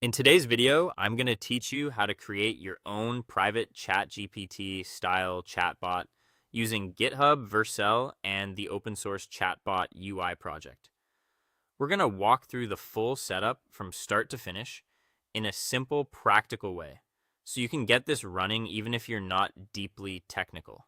In today's video, I'm going to teach you how to create your own private ChatGPT style chatbot using GitHub, Vercel, and the open source chatbot UI project. We're going to walk through the full setup from start to finish in a simple, practical way, so you can get this running even if you're not deeply technical.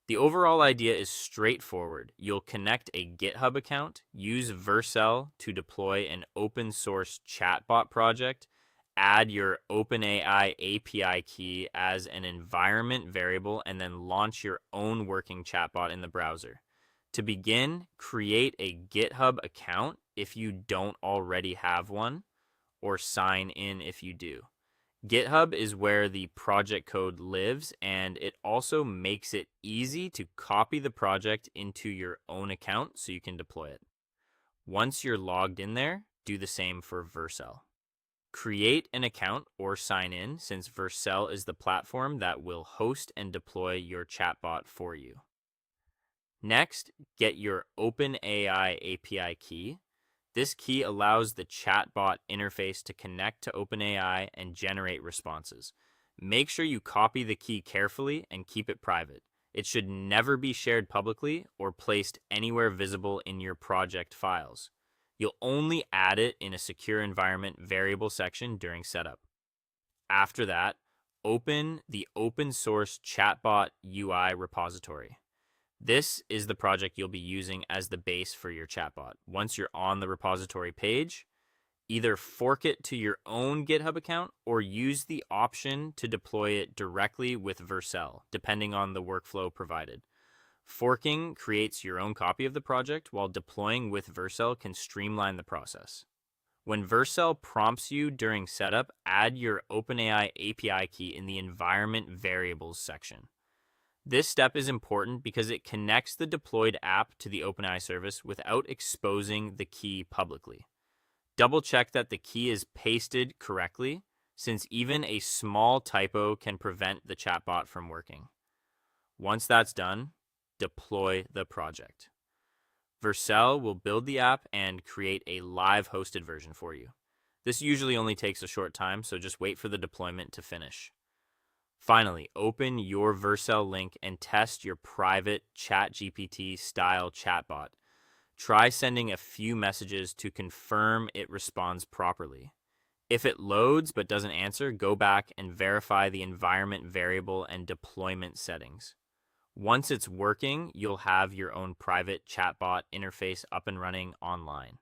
The overall idea is straightforward. You'll connect a GitHub account, use Vercel to deploy an open source chatbot project, add your OpenAI API key as an environment variable, and then launch your own working chatbot in the browser. To begin, create a GitHub account if you don't already have one, or sign in if you do. GitHub is where the project code lives, and it also makes it easy to copy the project into your own account so you can deploy it. Once you're logged in there, do the same for Vercel. Create an account or sign in, since Vercel is the platform that will host and deploy your chatbot for you. Next, get your OpenAI API key. This key allows the chatbot interface to connect to OpenAI and generate responses. Make sure you copy the key carefully and keep it private. It should never be shared publicly or placed anywhere visible in your project files. You'll only add it in a secure environment variable section during setup. After that, open the open source chatbot UI repository. This is the project you'll be using as the base for your chatbot. Once you're on the repository page, either fork it to your own GitHub account or use the option to deploy it directly with Vercel, depending on the workflow provided. Forking creates your own copy of the project, while deploying with Vercel can streamline the process. When Vercel prompts you during setup, add your OpenAI API key in the environment variables section. This step is important because it connects the deployed app to the OpenAI service without exposing the key publicly. Double check that the key is pasted correctly, since even a small typo can prevent the chatbot from working. Once that's done, deploy the project. Vercel will build the app and create a live hosted version for you. This usually only takes a short time, so just wait for the deployment to finish. Finally, open your Vercel link and test your private ChatGPT style chatbot. Try sending a few messages to confirm it responds properly. If it loads but doesn't answer, go back and verify the environment variable and deployment settings. Once it's working, you'll have your own private chatbot interface up and running online.